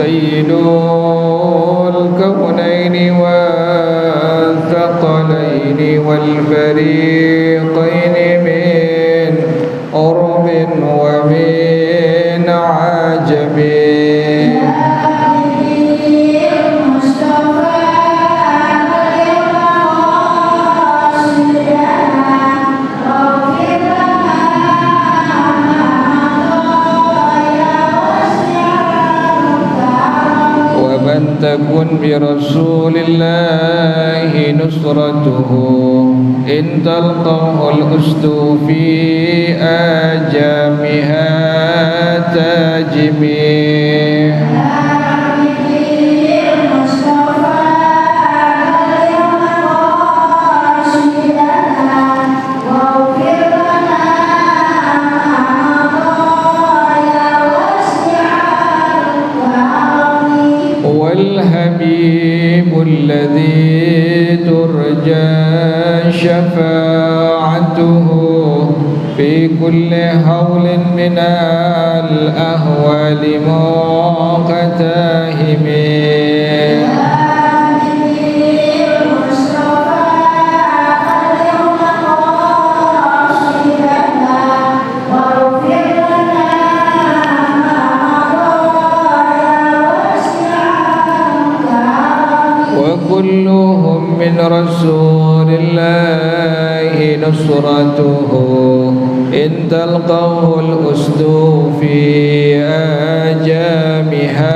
سيد الكونين والثقلين والفريقين من قرب ومن عجب تكن برسول الله نصرته إن تلقه الأسد في آجامها تاجمي والحبيب الذي ترجى شفاعته في كل هول من الأهوال مقتهم كلهم من رسول الله نصرته إن تلقوه الأسد في آجامها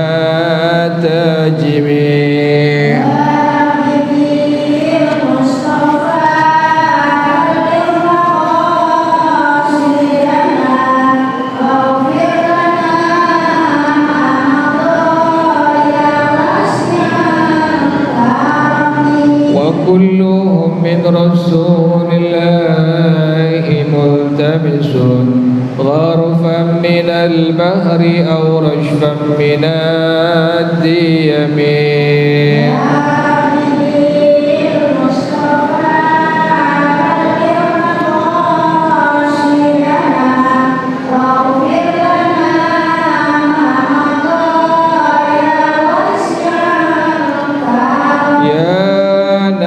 تاجمي كلهم من رسول الله ملتمس غرفا من البحر أو رشفا من الديم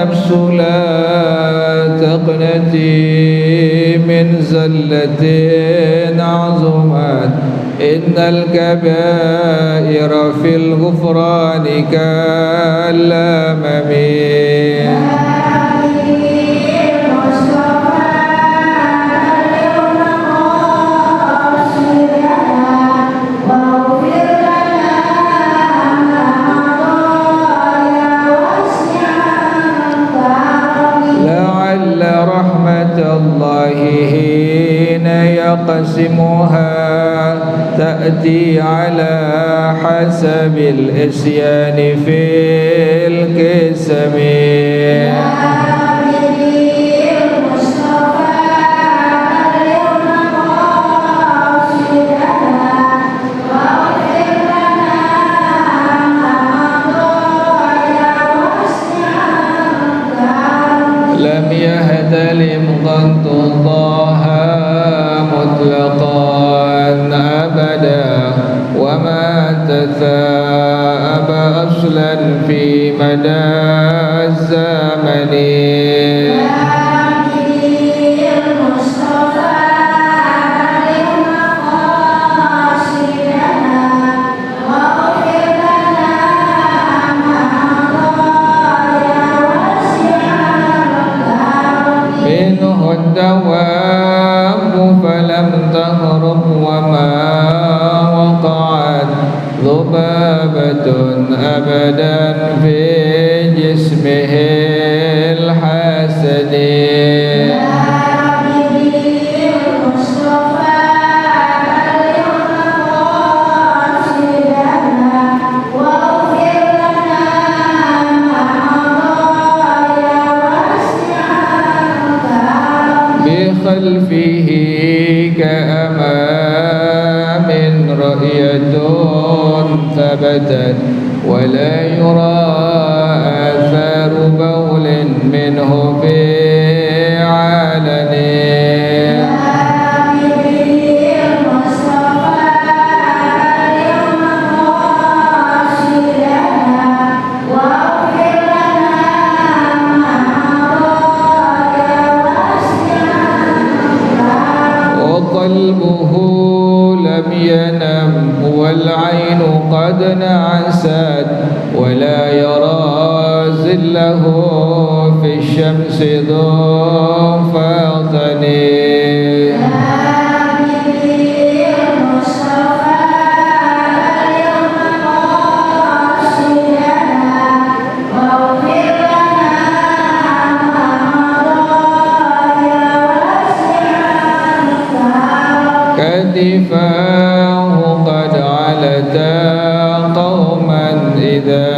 نفس لا تقنتي من زلة عظمت إن الكبائر في الغفران كالأمم الله حين يقسمها تأتي على حسب الإسيان في القسم لم يهتلم قط الله مطلقا أبدا وما تثاءب أصلا في مدى الزمن الدواب فلم تهرب وما وقعت ذبابة أبدا في جسمه الحسن خلفه كأمام رؤية ثبتت ولا يرى آثار بول منه في علن والعين قد نعست ولا يرى ظله في الشمس ذو فاطن كتفاه قد علتا قوما إذا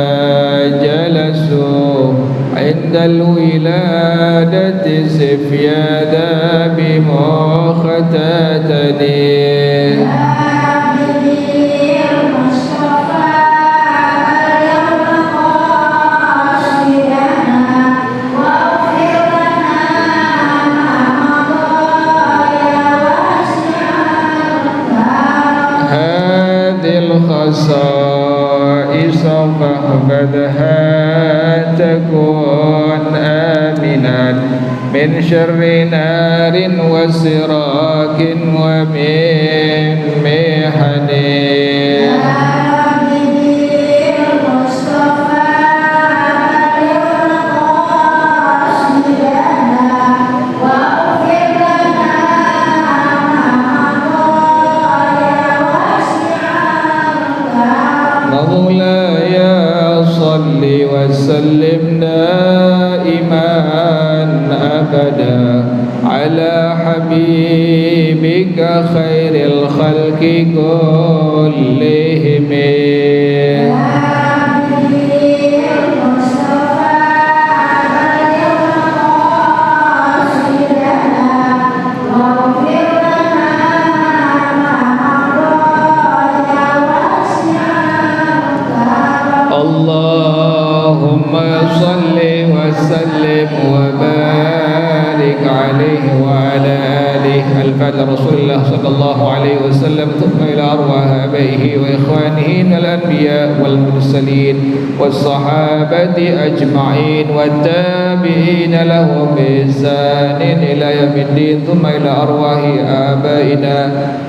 جلسوا عند الولادة سفيادا بمختتن الخصائص فاحفظها تكون آمنا من شر نار وسراك ومن محن مولاي صل وسلم دائما أبدا على حبيبك خير الخلق كلهم اللهم صل وسلم وبارك عليه وعلى آله الفاتحة رسول الله صلى الله عليه وسلم ثم إلى أرواح آبائه وإخوانه من الأنبياء والمرسلين والصحابة أجمعين والتابعين لهم بإحسان إلى يوم الدين ثم إلى أرواح آبائنا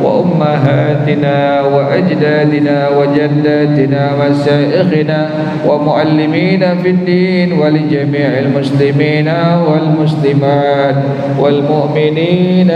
وأمهاتنا وأجدادنا وجداتنا ومشايخنا ومعلمين في الدين ولجميع المسلمين والمسلمات والمؤمنين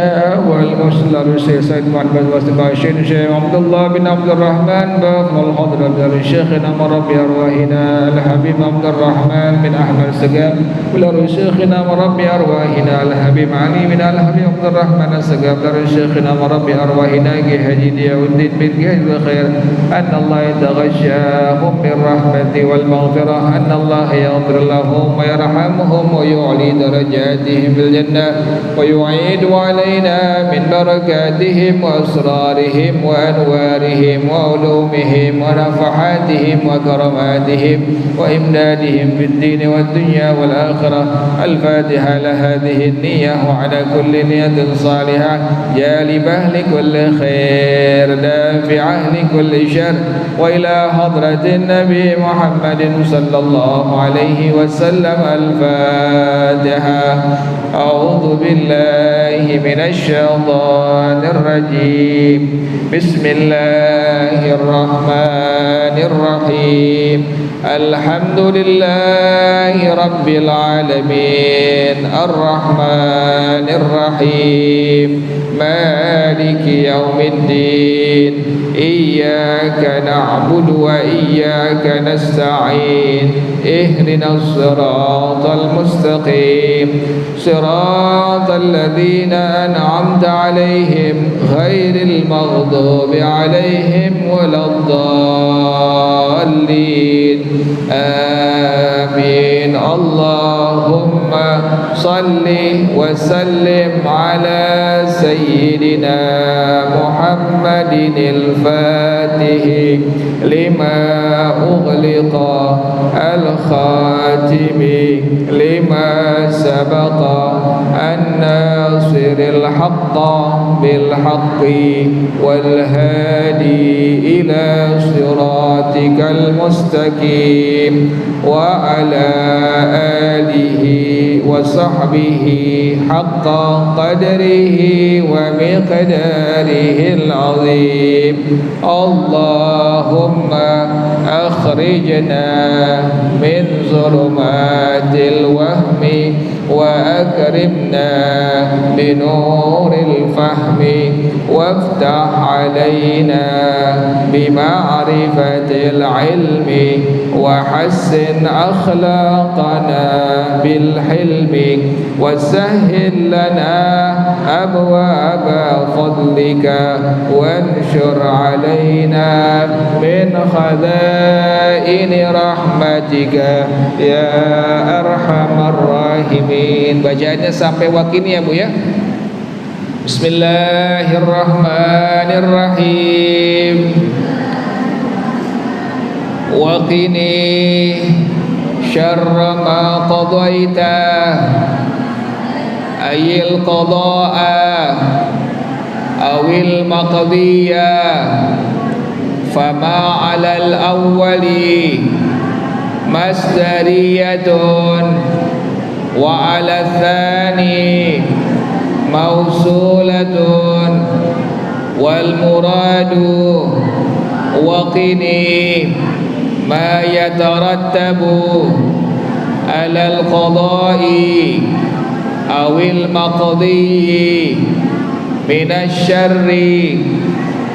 والمسلمين سيد محمد والسباشين شيخ عبد الله بن عبد الرحمن بن الحضر بن شيخنا مربي أرواحنا الحبيب عبد الرحمن بن أحمد السقام ولر شيخنا مربي أرواحنا الحبيب علي بن الحبيب عبد الرحمن السقام لر شيخنا مربي أرواحنا جهدي الدين بن جهد الخير أن الله يتغشاهم بالرحمة والمغفرة أن الله يغفر لهم ويرحمهم ويعلي درجاتهم في الجنة ويعيد علينا من بركاتهم وأسرارهم وأنوارهم وعلومهم ونفحاتهم وكرماتهم وإمدادهم في الدين والدنيا والآخرة. الفاتحة لهذه النية وعلى كل نية صالحة جالبة لكل خير دافعة لكل شر وإلى حضرة النبي محمد صلى الله عليه وسلم. الفاتحة. أعوذ بالله من الشيطان الرجيم. بسم الله الرحمن الرحيم. الحمد لله رب العالمين الرحمن الرحيم مالك يوم الدين إياك نعبد وإياك نستعين اهدنا الصراط المستقيم صراط الذين أنعمت عليهم غير المغضوب عليهم ولا الضالين آمين. اللهم صل وسلم على سيدنا محمد الفاتح لما أغلق الخاتم لما سبق الناصر الحق بالحق والهادي إلى صراط صراطك المستقيم وعلى آله وصحبه حق قدره ومقداره العظيم اللهم أخرجنا من ظلمات الوهم وأكرمنا بنور الفهم وافتح علينا بمعرفة العلم وحسن أخلاقنا بالحلم وسهل لنا أبواب فضلك وانشر علينا من خزائن رحمتك يا أرحم الراحمين. Bacaannya sampai wakini ya Bu ya. Bismillahirrahmanirrahim. Waqini syarra ma qadaita ayil qada'a awil maqdiya fama 'alal awwali masdariyatun wa 'ala tsani mausulatun wal muradu waqini ma yatarattabu 'alal qada'i awil maqdi minasy syarri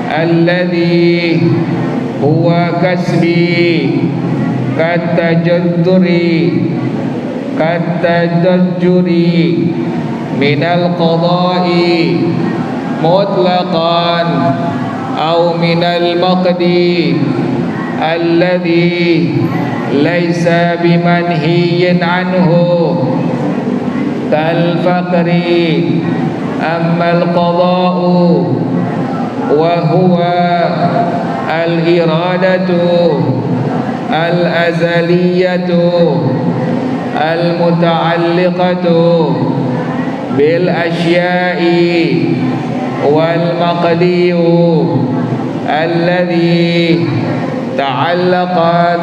alladhi huwa kasbi katajjuri minal qada'i mutlaqan aw minal maqdi alladhi laysa bimanhiyin anhu kal faqri ammal qada'u wa huwa al iradatu al azaliyatu al muta'alliqatu bil asya'i wal maqdiyu alladhi ta'allaqat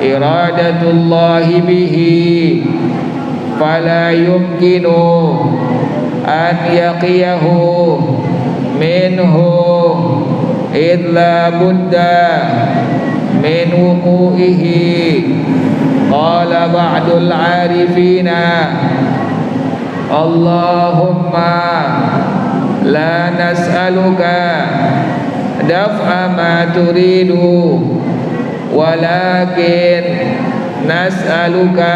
iradatullahi bihi fala yumkinu an yaqiyahu minhu illa budda min wuqu'ihi. Qala ba'dul 'arifina Allahumma la nas'aluka daf'a ma turidu walakin nas'aluka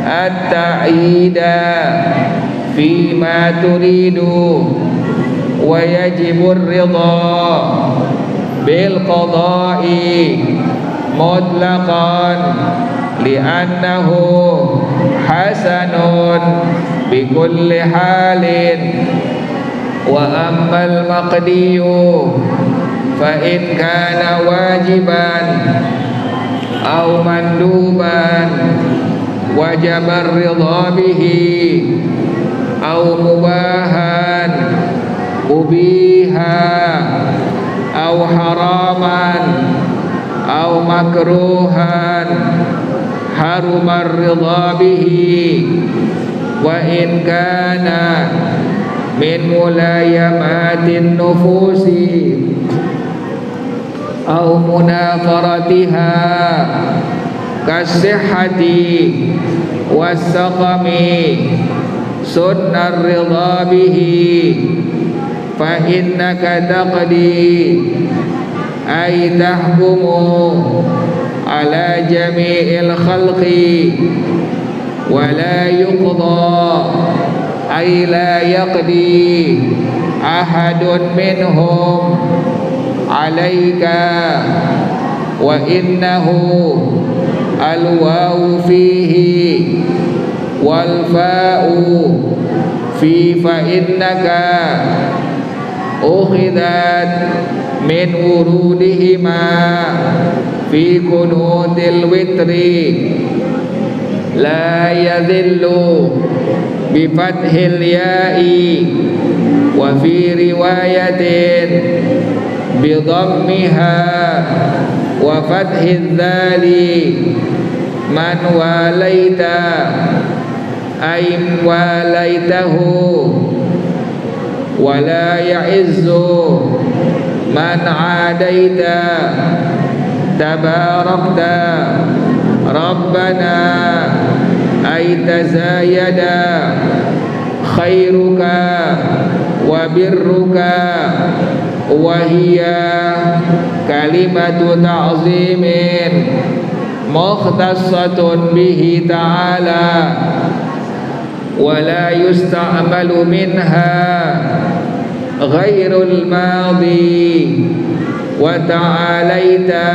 at-ta'ida fi ma turidu wa yajibu ar-ridha bil qada'i mutlaqan li'annahu hasanun bi kulli halin wa ammal maqdiyu fa in kana wajiban aw manduban wajaba ar-ridha bihi aw mubahan ubiha aw haraman aw makruhan harumar ridha bihi wa in kana min mulayamatin nufusi aw munafaratiha kasihhati was-saqami sunnar ridha bihi fa innaka taqdi ay tahkumu ala jami'il khalqi wa la yuqda ay la yaqdi ahadun minhum alayka wa innahu al-wawu fihi wal fa'u fi fa innaka ukhidat min urudihima fi kunudil witri la yadhillu bi fathil ya'i wa fi riwayatin bi dhammiha wa fathidz dzali man walaita ay walaitahu wa la ya'izzu man adaita tabarakta rabbana ay tazayada khairuka wa birruka wa hiya kalimatu ta'zimin mukhtassatun bihi ta'ala wa la yusta'malu minha ghairul madi wa ta'alaita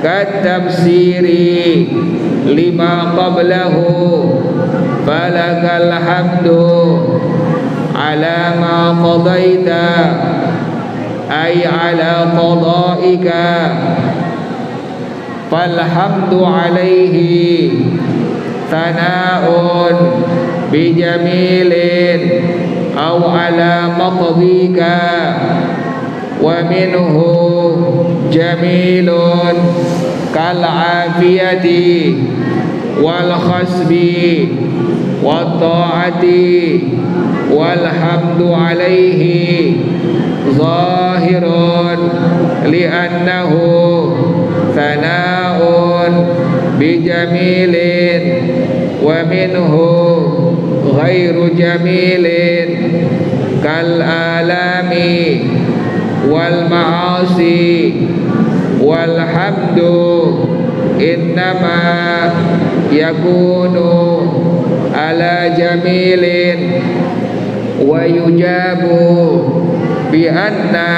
kat-tafsiri lima qablahu falakal hamdu ala ma qadaita ay ala qadaika falhamdu alaihi thana'un bijamilin aw ala maqdika wa minhu jamilun kal afiyati wal khasbi wat ta'ati walhamdu alaihi zahirun li'annahu thana'un bijamilin wa minhu ghairu jamilin kal alami wal ma'asi walhamdu innama yakunu ala jamilin wa yujabu bi anna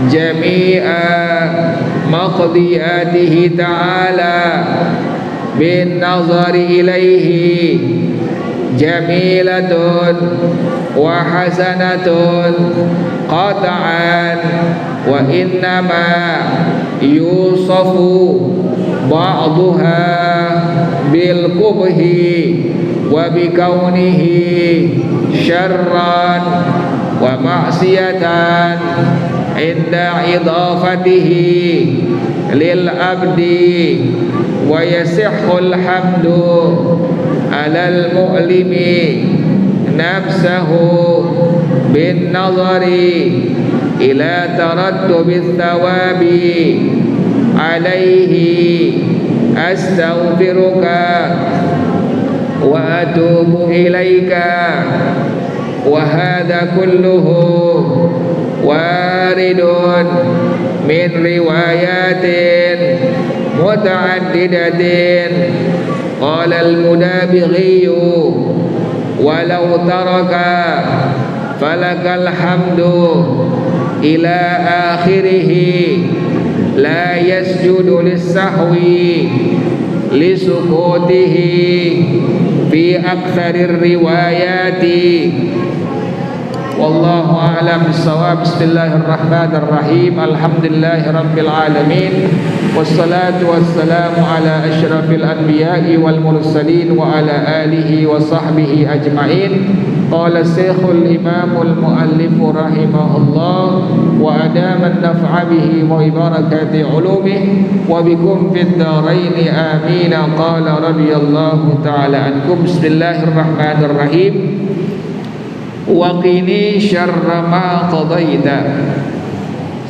jami'a maqdiyatihi ta'ala bin nazari ilaihi jamilatun wa hasanatun qat'an wa innama yusafu ba'daha bil qubhi wa bi kaunihi syarran wa ma'siyatan inda idafatihi lil abdi wa yasihul hamdu alal mu'limi nafsahu bin nazari ila tarattubi thawabi alaihi astaghfiruka wa atubu ilaika wa hadha kulluhu waridun min riwayatin muta'addidatin qala al-Mudabighi walau taraka falakal hamdu ila akhirih la yasjudu lis-sahwi lisukutihi fi aktsarir riwayati wallahu a'lam bissawab. Bismillahirrahmanirrahim. Alhamdulillahi rabbil alamin wassalatu wassalamu ala asyrafil anbiya'i wal mursalin wa ala alihi wa sahbihi ajma'in. Qala Syekhul Imamul Muallif rahimahullah wa adama an-naf'a bihi wa barakati ulumihi wa bikum fid dharain amin. Qala radhiyallahu ta'ala ankum. Bismillahirrahmanirrahim. Wa qini syarra ma qadaita,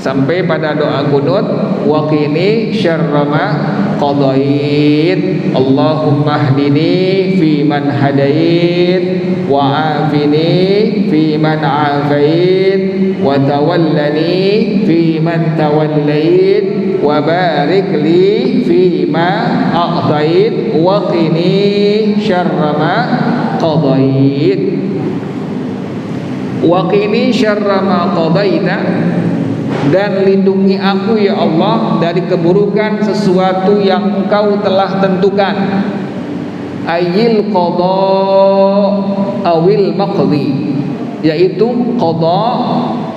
sampai pada doa kunut wa qini syarra ma qadait. Allahumma hdini fi man hadait wa afini fi man afait wa tawallani fi man tawallait wa barik li fi ma a'tait wa qini syarra ma qadait. Wa qini syarra ma qadaita, dan lindungi aku ya Allah dari keburukan sesuatu yang Engkau telah tentukan. Ayil qada awil maqdi, yaitu qada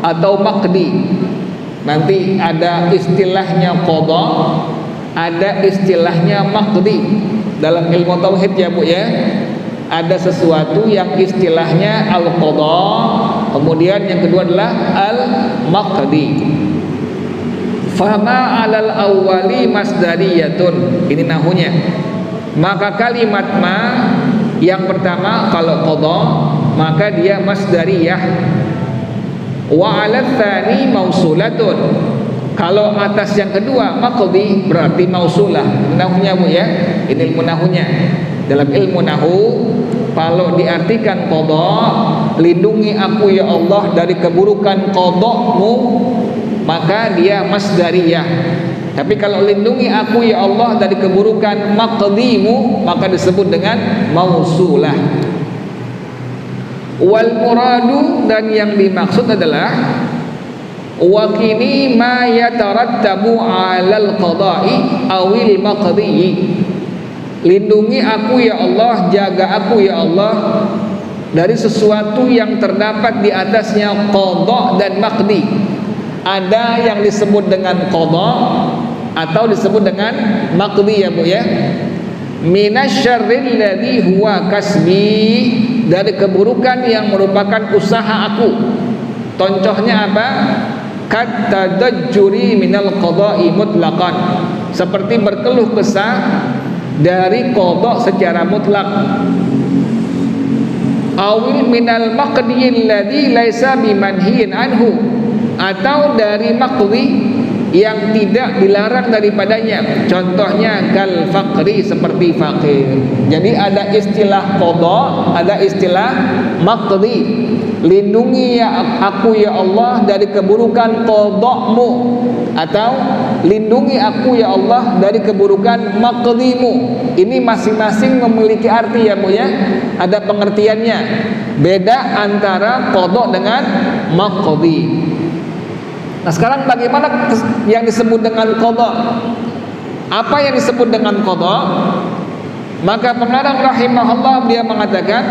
atau maqdi. Nanti ada istilahnya qada, ada istilahnya maqdi dalam ilmu tauhid ya Bu ya. Ada sesuatu yang istilahnya al-qada, kemudian yang kedua adalah al-maqdi. Fama 'alal awwali masdariyatun. Ini nahunya. Maka kalimat ma yang pertama kalau qada maka dia masdariyah. Wa 'alal tsani mausulatun. Kalau atas yang kedua maqdi berarti mausulah. Nahunya Bu ya. Ini ilmu nahunya. Dalam ilmu nahu kalau diartikan qada, lindungi aku ya Allah dari keburukan qada'mu, maka dia masdariyah. Tapi kalau lindungi aku ya Allah dari keburukan maqdimu, maka disebut dengan mausulah. Wal muradu, dan yang dimaksud adalah waqini ma yatarattabu 'alal qada'i awil maqdi. Lindungi aku ya Allah, jaga aku ya Allah dari sesuatu yang terdapat di atasnya qada dan maqdi. Ada yang disebut dengan qada atau disebut dengan maqdi ya Bu ya. Minasyarril ladzi huwa kasbi, dari keburukan yang merupakan usaha aku. Contohnya apa? Katadajjuri minal qada'i mutlaqan, seperti berkeluh kesah dari qada secara mutlak. Awil minal maqdi alladzi laisa bimanhiin anhu, atau dari maqdi yang tidak dilarang daripadanya. Contohnya kal faqri, seperti fakir. Jadi ada istilah qada, ada istilah maqdi. Lindungi ya aku ya Allah dari keburukan qada'mu, atau lindungi aku ya Allah dari keburukan maqdimu. Ini masing-masing memiliki arti ya Bu ya. Ada pengertiannya. Beda antara qada dengan maqdi. Nah sekarang bagaimana yang disebut dengan qada? Apa yang disebut dengan qada? Maka pengarang rahimahullah dia mengatakan,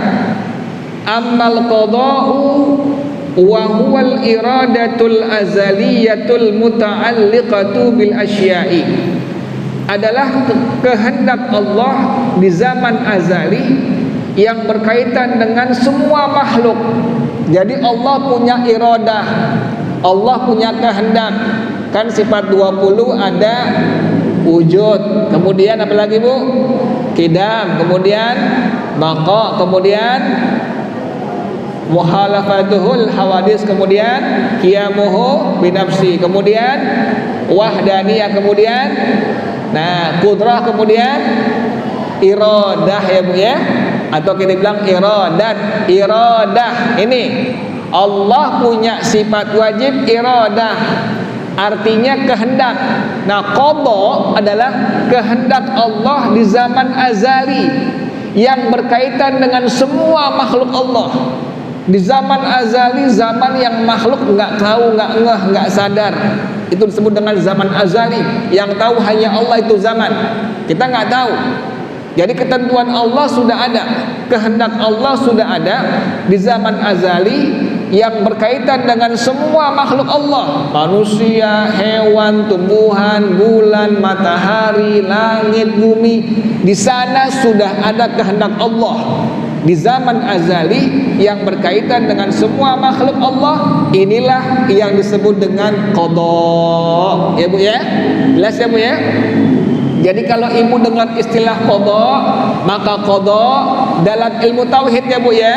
ammal qada'u wa huwal iradatul azaliyatul muta'alliqatu bil asya'i, adalah kehendak Allah di zaman azali yang berkaitan dengan semua makhluk. Jadi Allah punya iradah, Allah punya kehendak. Kan sifat 20 ada wujud, kemudian apa lagi Bu? Qidam, kemudian baqa, kemudian muhalafatuhul hawadis, kemudian qiyamuhu binafsi, kemudian wahdaniyah, kemudian qudrah, kemudian iradah ya Bu ya, atau kita bilang iradah. Ini Allah punya sifat wajib iradah, artinya kehendak. Nah qada adalah kehendak Allah di zaman azali yang berkaitan dengan semua makhluk Allah. Di zaman azali, zaman yang makhluk nggak tahu, nggak ngeh, nggak sadar, itu disebut dengan zaman azali. Yang tahu hanya Allah, itu zaman. Kita nggak tahu. Jadi ketentuan Allah sudah ada, kehendak Allah sudah ada di zaman azali yang berkaitan dengan semua makhluk Allah, manusia, hewan, tumbuhan, bulan, matahari, langit, bumi. Di sana sudah ada kehendak Allah di zaman azali yang berkaitan dengan semua makhluk Allah. Inilah yang disebut dengan qada ya Bu ya. Jelas ya Bu ya. Jadi kalau ibu dengar istilah qada, maka qada dalam ilmu tauhid ya Bu ya,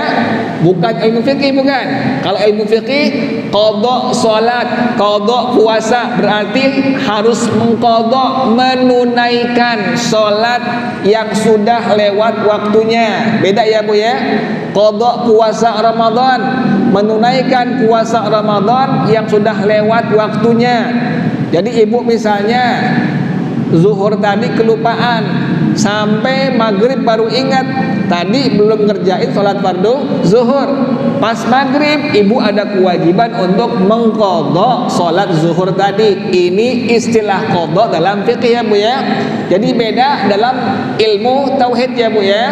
bukan ilmu fikih, bukan. Kalau ilmu fikih, qada salat, qada puasa, berarti harus mengqada, menunaikan salat yang sudah lewat waktunya. Beda ya Bu ya. Qada puasa Ramadan, menunaikan puasa Ramadan yang sudah lewat waktunya. Jadi ibu misalnya zuhur tadi kelupaan, sampai maghrib baru ingat tadi belum ngerjain sholat fardu zuhur. Pas maghrib ibu ada kewajiban untuk mengqadha sholat zuhur tadi. Ini istilah qadha dalam fikih ya Bu ya. Jadi beda dalam ilmu tauhid ya Bu ya.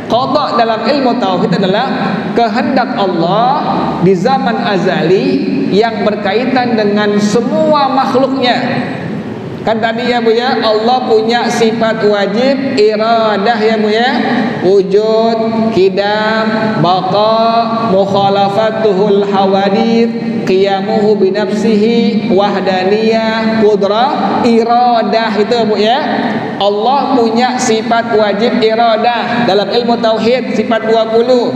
Qadha dalam ilmu tauhid adalah kehendak Allah di zaman azali yang berkaitan dengan semua makhluknya. Kan tadi ya Bu ya, Allah punya sifat wajib iradah ya Bu ya, wujud, qidam, baqa, mukhalafatuhul hawadith, qiyamuhu binafsihi, wahdaniyah, qudrah, iradah. Itu Bu ya. Allah punya sifat wajib iradah dalam ilmu tauhid, sifat 20.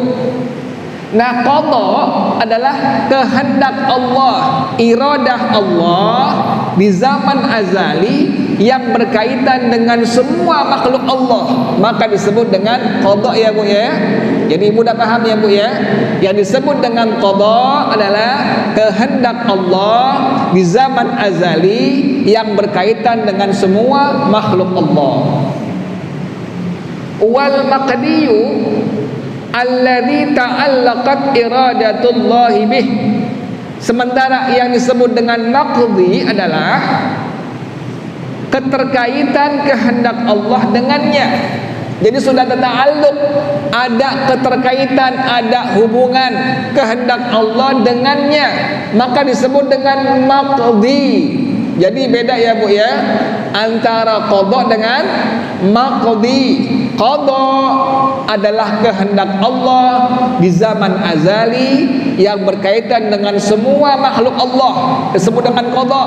Nah, qada adalah kehendak Allah, iradah Allah di zaman azali yang berkaitan dengan semua makhluk Allah, maka disebut dengan qada ya Bu ya. Jadi mudah paham ya Bu ya. Yang disebut dengan qada adalah kehendak Allah di zaman azali yang berkaitan dengan semua makhluk Allah. Wal maqdiyu alladzi ta'allaqat iradatullahi bih. Sementara yang disebut dengan maqdi adalah keterkaitan kehendak Allah dengannya. Jadi sudah ta'alluq, ada keterkaitan, ada hubungan kehendak Allah dengannya, maka disebut dengan maqdi. Jadi beda ya Bu ya antara qada dengan maqdi. Qada adalah kehendak Allah di zaman azali yang berkaitan dengan semua makhluk Allah, disebut dengan qada.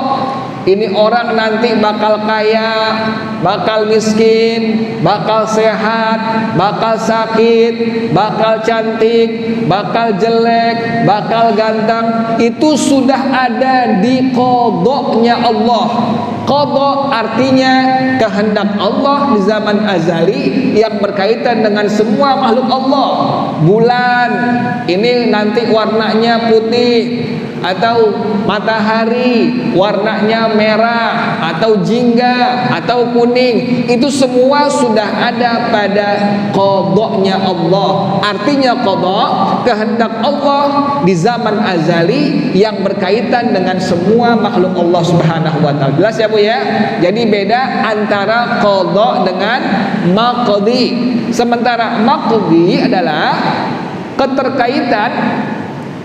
Ini orang nanti bakal kaya, bakal miskin, bakal sehat, bakal sakit, bakal cantik, bakal jelek, bakal ganteng. Itu sudah ada di qadanya Allah. Qada artinya kehendak Allah di zaman azali yang berkaitan dengan semua makhluk Allah. Bulan ini nanti warnanya putih, atau matahari warnanya merah, atau jingga, atau kuning. Itu semua sudah ada pada qadanya Allah. Artinya qada kehendak Allah di zaman azali yang berkaitan dengan semua makhluk Allah Subhanahu wa taala. Jelas ya Bu ya? Jadi beda antara qada dengan maqdi. Sementara maqdi adalah keterkaitan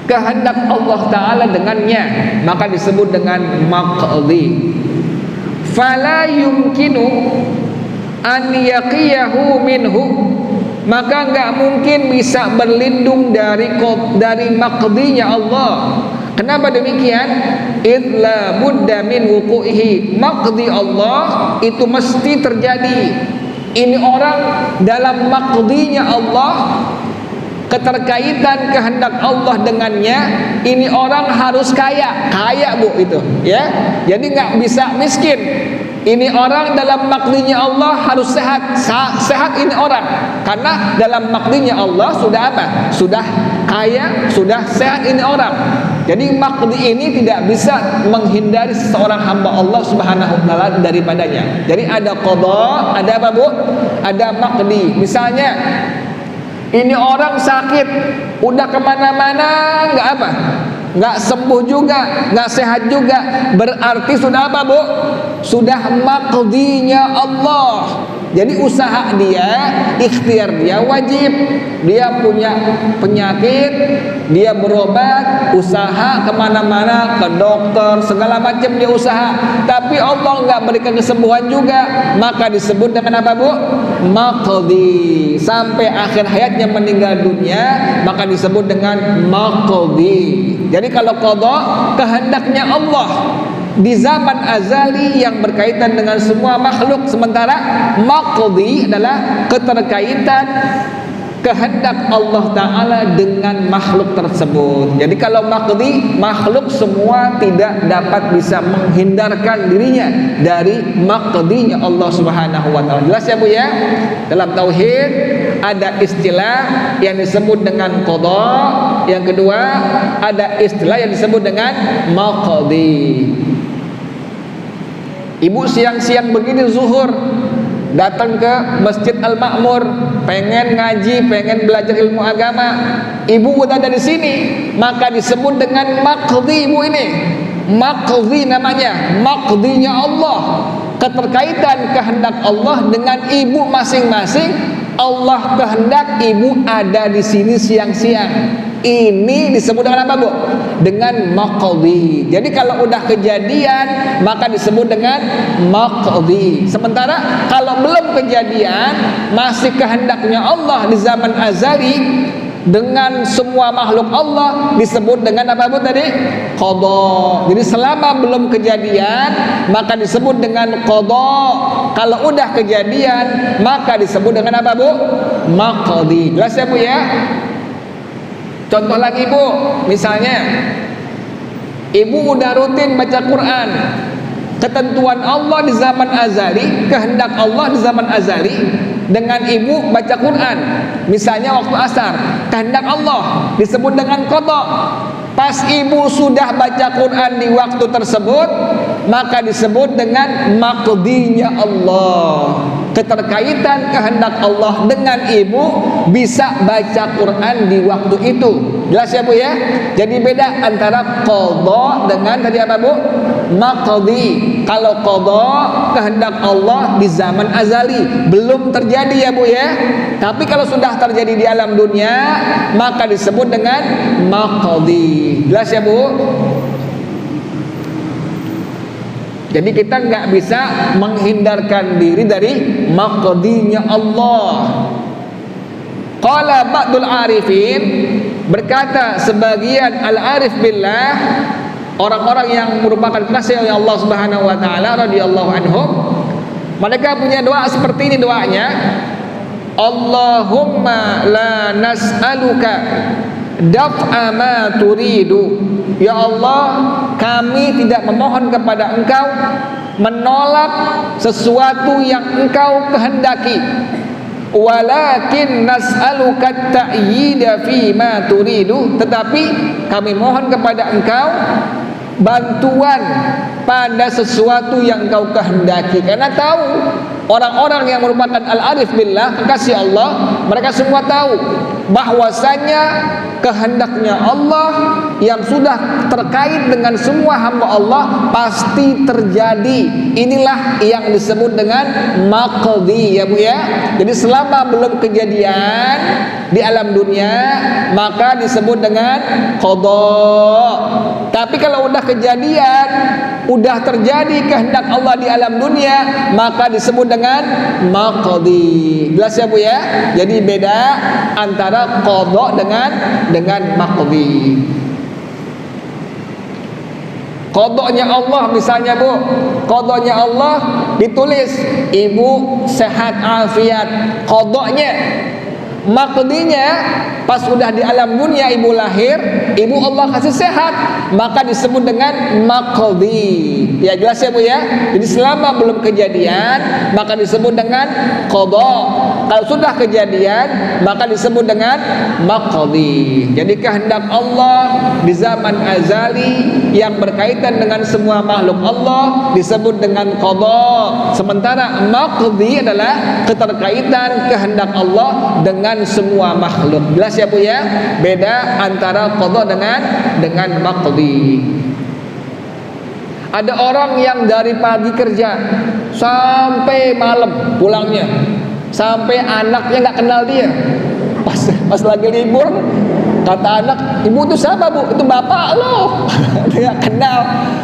kehendak Allah Ta'ala dengannya, maka disebut dengan maqdi. Fala yumkinu an yaqiyahu minhu, maka enggak mungkin bisa berlindung dari maqdinya Allah. Kenapa demikian? Idla budda min wuqu'ihi. Maqdi Allah itu mesti terjadi. Ini orang dalam maqdinya Allah, keterkaitan kehendak Allah dengannya, ini orang harus kaya Bu itu ya. Jadi nggak bisa miskin. Ini orang dalam maqdinya Allah harus sehat. Sehat ini orang, karena dalam maqdinya Allah sudah apa? Sudah kaya, sudah sehat ini orang. Jadi maqdi ini tidak bisa menghindari seorang hamba Allah Subhanahu wa taala daripadanya. Jadi ada qada, ada apa Bu? Ada maqdi. Misalnya ini orang sakit, udah kemana-mana nggak apa, nggak sembuh juga, nggak sehat juga. Berarti sudah apa Bu? Sudah maqdinya Allah. Jadi usaha dia, ikhtiar dia wajib. Dia punya penyakit, dia berobat, usaha kemana-mana, ke dokter, segala macam dia usaha. Tapi Allah nggak berikan kesembuhan juga, maka disebut dengan apa Bu? Maqdi. Sampai akhir hayatnya meninggal dunia, maka disebut dengan maqdi. Jadi kalau qada kehendaknya Allah di zaman azali yang berkaitan dengan semua makhluk, sementara maqdi adalah keterkaitan kehendak Allah Ta'ala dengan makhluk tersebut. Jadi kalau maqdi, makhluk semua tidak dapat bisa menghindarkan dirinya dari maqdinya Allah Subhanahu wa taala. Jelas ya Bu ya? Dalam tauhid ada istilah yang disebut dengan qada, yang kedua ada istilah yang disebut dengan maqdi. Ibu siang-siang begini zuhur datang ke Masjid Al-Ma'mur, pengen ngaji, pengen belajar ilmu agama. Ibu udah ada di sini, maka disebut dengan maqdi ibu ini. Maqdi namanya, maqdinya Allah. Keterkaitan kehendak Allah dengan ibu masing-masing. Allah kehendak ibu ada di sini siang-siang. Ini disebut dengan apa Bu? Dengan maqdi. Jadi kalau udah kejadian maka disebut dengan maqdi. Sementara kalau belum kejadian, masih kehendaknya Allah di zaman azali, dengan semua makhluk Allah disebut dengan apa Bu tadi? Qada. Jadi selama belum kejadian maka disebut dengan qada. Kalau udah kejadian maka disebut dengan apa Bu? Maqdi. Jelas ya Bu ya? Contoh lagi Bu, misalnya Ibu udah rutin baca Quran. Ketentuan Allah di zaman azali, kehendak Allah di zaman azali, dengan ibu baca Quran. Misalnya waktu asar, kehendak Allah disebut dengan qada. Pas ibu sudah baca Quran di waktu tersebut, maka disebut dengan maqdinya Allah. Keterkaitan kehendak Allah dengan ibu bisa baca Quran di waktu itu. Jelas ya Bu ya? Jadi beda antara qada dengan tadi apa Bu? Maqdi. Kalau qada kehendak Allah di zaman azali belum terjadi ya Bu ya. Tapi kalau sudah terjadi di alam dunia maka disebut dengan maqdi. Jelas ya Bu? Jadi kita nggak bisa menghindarkan diri dari maqdinya Allah. Qala ba'dul arifin, berkata sebagian al-arif billah, orang-orang yang merupakan kekasih oleh Allah Subhanahu wa taala radhiyallahu anhum, mereka punya doa seperti ini doanya. Allahumma la nas'aluka daf'a ma turidu. Ya Allah, kami tidak memohon kepada Engkau menolak sesuatu yang Engkau kehendaki. Walakin nas'aluka ta'yida fi ma turidu, tetapi kami mohon kepada Engkau bantuan pada sesuatu yang Engkau kehendaki. Karena tahu orang-orang yang merupakan al-arif billah, kekasih Allah, mereka semua tahu bahwasanya kehendaknya Allah yang sudah terkait dengan semua hamba Allah pasti terjadi. Inilah yang disebut dengan maqdi ya Bu ya. Jadi selama belum kejadian di alam dunia maka disebut dengan qada. Tapi kalau udah kejadian, udah terjadi kehendak Allah di alam dunia maka disebut dengan maqdi. Jelas ya Bu ya? Jadi beda antara qada dengan maqdi. Qadanya Allah misalnya Bu, qadanya Allah ditulis ibu sehat afiat, qadanya. Maqdinya pas sudah di alam dunia ibu lahir, ibu Allah kasih sehat, maka disebut dengan maqdi. Ya jelas ya Bu ya. Jadi selama belum kejadian maka disebut dengan qada. Kalau sudah kejadian maka disebut dengan maqdi. Jadi kehendak Allah di zaman azali yang berkaitan dengan semua makhluk Allah disebut dengan qada. Sementara maqdi adalah keterkaitan kehendak Allah dengan semua makhluk. Jelas ya Bu ya? Beda antara qada dengan maqdi. Ada orang yang dari pagi kerja sampai malam pulangnya, sampai anaknya nggak kenal dia. Pas lagi libur kata anak, ibu itu siapa Bu? Itu bapak lo. Dia nggak kenal.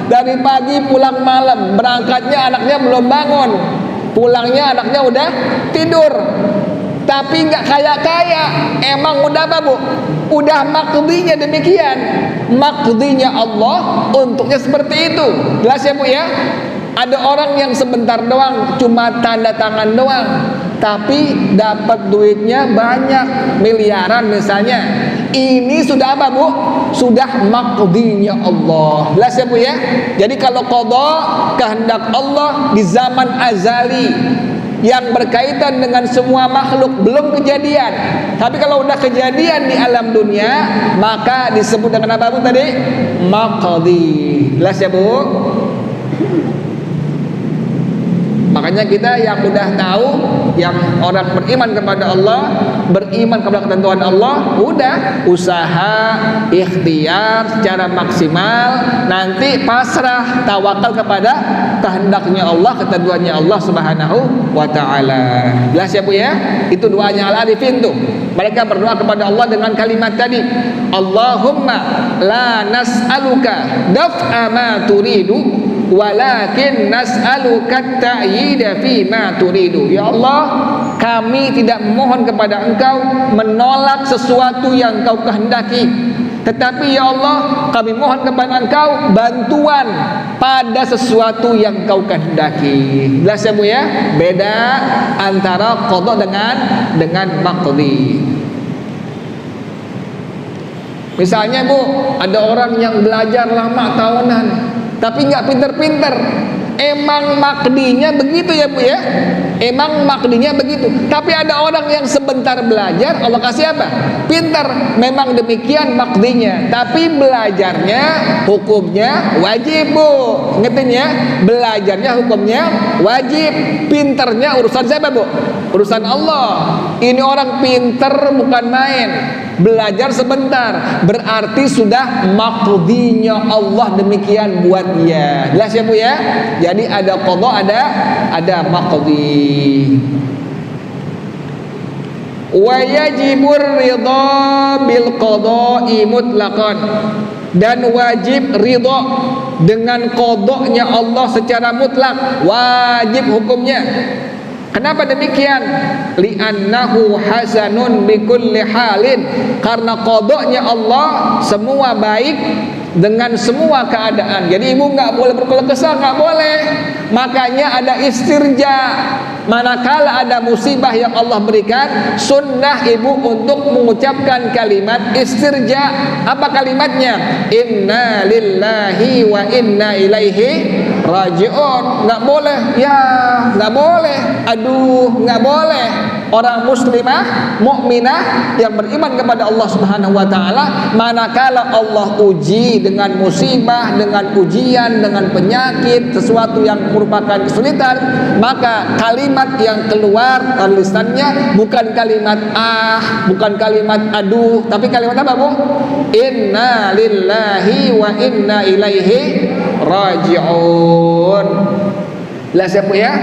Dari pagi pulang malam, berangkatnya anaknya belum bangun, pulangnya anaknya udah tidur. Tapi nggak kaya-kaya, emang udah apa Bu? Udah maqdinya demikian. Maqdinya Allah untuknya seperti itu. Jelas ya Bu ya? Ada orang yang sebentar doang, cuma tanda tangan doang, tapi dapat duitnya banyak, miliaran misalnya. Ini sudah apa Bu? Sudah maqdinya Allah. Jelas ya Bu ya? Jadi kalau qada kehendak Allah di zaman azali yang berkaitan dengan semua makhluk belum kejadian. Tapi kalau udah kejadian di alam dunia maka disebut dengan apa Bu tadi? Maqdi. Jelas ya Bu? Makanya kita yang udah tahu, yang orang beriman kepada Allah, beriman kepada ketentuan Allah, udah usaha, ikhtiar secara maksimal, nanti pasrah, tawakal kepada kehendaknya Allah, ketentuannya Allah Subhanahu wa taala. Jelas ya Bu ya? Itu doanya al-arifin tuh. Mereka berdoa kepada Allah dengan kalimat tadi, Allahumma la nas'aluka daf'a ma turidu walakin nas'aluka ta'yida fi ma turidu. Ya Allah, kami tidak memohon kepada Engkau menolak sesuatu yang Engkau kehendaki, tetapi ya Allah, kami mohon kepada Engkau bantuan pada sesuatu yang Engkau kehendaki. Jelas ya Bu ya? Beda antara qada dengan maqdi. Misalnya Bu, ada orang yang belajar lama tahunan tapi nggak pinter-pinter. Emang makdinya begitu ya Bu ya? Emang makdinya begitu. Tapi ada orang yang sebentar belajar, Allah kasih apa? Pinter. Memang demikian makdinya. Tapi belajarnya hukumnya wajib Bu. Ingetin ya, belajarnya hukumnya wajib. Pinternya urusan siapa Bu? Urusan Allah. Ini orang pinter bukan main. Belajar sebentar berarti sudah maqdinya Allah demikian buat dia. Jelas ya Bu ya? Jadi ada qada, ada maqdi. Wa yajibur ridha bil qada'i mutlaqan, dan wajib ridha dengan qadanya Allah secara mutlak, wajib hukumnya. Kenapa demikian? Li'annahu hasanun bikulli halin, karena qadanya Allah semua baik dengan semua keadaan. Jadi ibu nggak boleh berkeluh kesah, nggak boleh. Makanya ada istirja. Manakala ada musibah yang Allah berikan, sunnah ibu untuk mengucapkan kalimat istirja. Apa kalimatnya? Inna lillahi wa inna ilaihi raji'un. Nggak boleh, ya nggak boleh. Aduh, nggak boleh. Orang muslimah, mukminah yang beriman kepada Allah Subhanahu wa taala, manakala Allah uji dengan musibah, dengan ujian, dengan penyakit, sesuatu yang merupakan kesulitan, maka kalimat yang keluar dari lisannya bukan kalimat bukan kalimat aduh, tapi kalimat apa Bu? Inna lillahi wa inna ilaihi raji'un. Jelas ya Bu ya?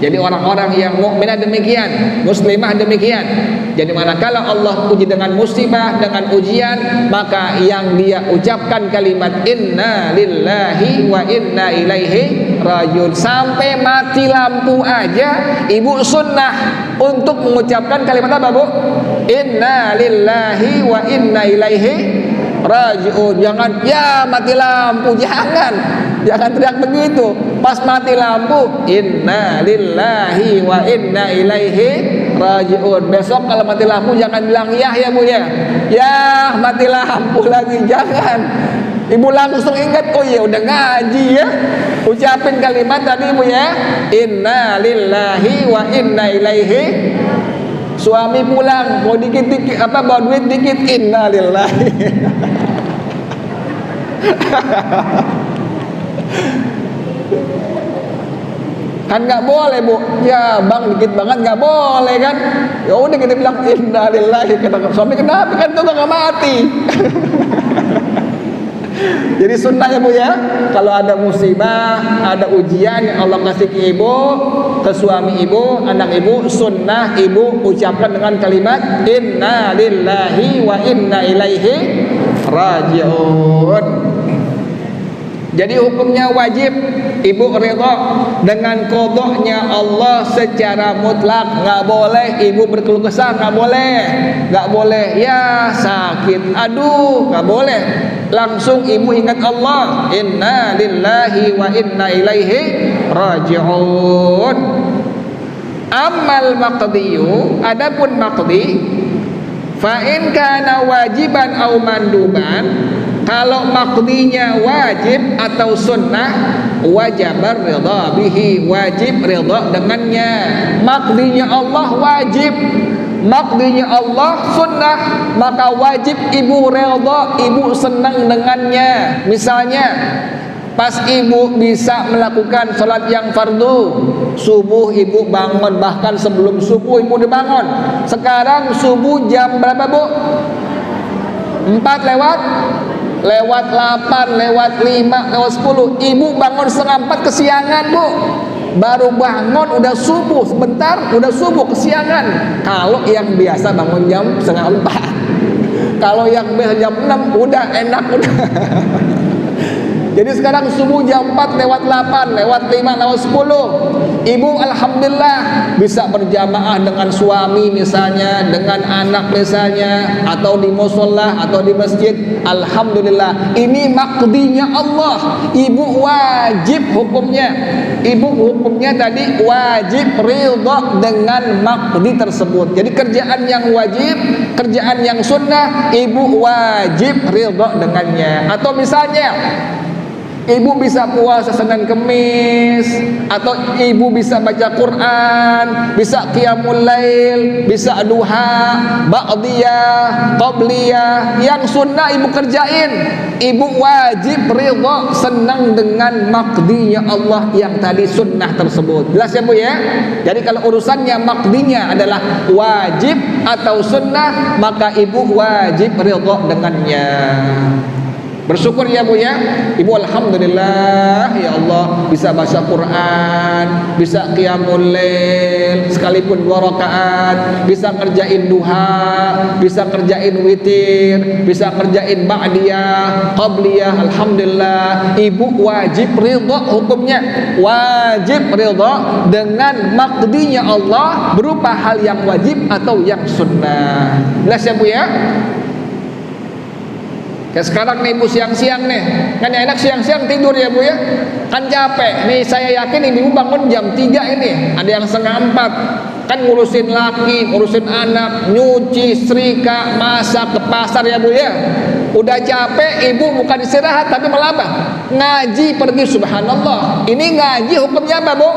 Jadi orang-orang yang mukminah demikian, muslimah demikian. Jadi manakala Allah uji dengan musibah, dengan ujian, maka yang dia ucapkan kalimat inna lillahi wa inna ilaihi rajiun. Sampai mati lampu aja ibu sunnah untuk mengucapkan kalimat apa Bu? Inna lillahi wa inna ilaihi rajiun. Jangan ya mati lampu, jangan teriak begitu. Pas mati lampu, inna lillahi wa inna ilaihi rajiun. Besok kalau mati lampu jangan bilang ya Bu ya. Ya mati lampu lagi, jangan. Ibu langsung ingat, oh ya udah ngaji ya. Ucapin kalimat tadi Bu ya. Inna lillahi wa inna ilaihi. Suami pulang, mau dikit-dikit bawa duit dikit, inna lillahi. Kan nggak boleh Bu, ya bang dikit banget nggak boleh kan? Ya udah kita bilang inna lillahi. Kata suami, kenapa? Kan itu nggak mati. Jadi sunnahnya Bu ya, kalau ada musibah, ada ujian yang Allah kasih ke ibu, ke suami ibu, anak ibu, sunnah ibu ucapkan dengan kalimat inna lillahi wa inna ilaihi raji'un. Jadi hukumnya wajib ibu ridha dengan qadanya Allah secara mutlak. Nggak boleh ibu berkeluh kesah, nggak boleh ya sakit, aduh, nggak boleh. Langsung ibu ingat Allah, inna lillahi wa inna ilaihi raji'un. Amal maqdiyu, adapun maqdi, fa in kana wajiban au manduban, kalau maqdinya wajib atau sunnah, wajabar ridha bihi, wajib ridha dengannya. Maqdinya Allah wajib, maqdinya Allah sunnah, maka wajib ibu ridha, ibu senang dengannya. Misalnya pas ibu bisa melakukan sholat yang fardu, subuh ibu bangun, bahkan sebelum subuh ibu udah bangun. Sekarang subuh jam berapa Bu? 4 lewat 8, lewat 5, lewat 10. Ibu bangun setengah 4 kesiangan Bu. Baru bangun udah subuh, sebentar udah subuh, kesiangan. Kalau yang biasa bangun jam setengah 4, kalau yang biasa jam 6 udah enak udah. Jadi sekarang subuh jam 4 lewat 8, lewat 5, lewat 10. Ibu alhamdulillah bisa berjamaah dengan suami misalnya, dengan anak misalnya, atau di musholla atau di masjid. Alhamdulillah. Ini maqdinya Allah. Ibu wajib hukumnya. Ibu hukumnya tadi wajib ridha dengan maqdi tersebut. Jadi kerjaan yang wajib, kerjaan yang sunnah, ibu wajib ridha dengannya. Atau misalnya ibu bisa puasa Senin Kemis, atau ibu bisa baca Quran, bisa qiyamul lail, bisa duha, ba'diyah, qabliyah. Yang sunnah ibu kerjain. Ibu wajib ridha, senang dengan maqdinya Allah yang tadi sunnah tersebut. Jelas ya Bu ya? Jadi kalau urusannya maqdinya adalah wajib atau sunnah, maka ibu wajib ridha dengannya. Bersyukur ya Bu ya. Ibu alhamdulillah ya Allah bisa baca Quran, bisa qiyamul lail sekalipun 2 rakaat, bisa kerjain duha, bisa kerjain witir, bisa kerjain ba'diyah, qabliyah. Alhamdulillah, ibu wajib ridha hukumnya. Wajib ridha dengan maqdinya Allah berupa hal yang wajib atau yang sunnah. Jelas ya Bu ya? Kayak sekarang nih ibu siang-siang nih, kan enak siang-siang tidur ya Bu ya, kan capek nih. Saya yakin ibu bangun jam 3 ini, ada yang setengah 4, kan ngurusin laki, ngurusin anak, nyuci, setrika, masak, ke pasar ya Bu ya. Udah capek, ibu bukan istirahat tapi malah apa? Ngaji pergi. Subhanallah. Ini ngaji hukumnya apa Bu?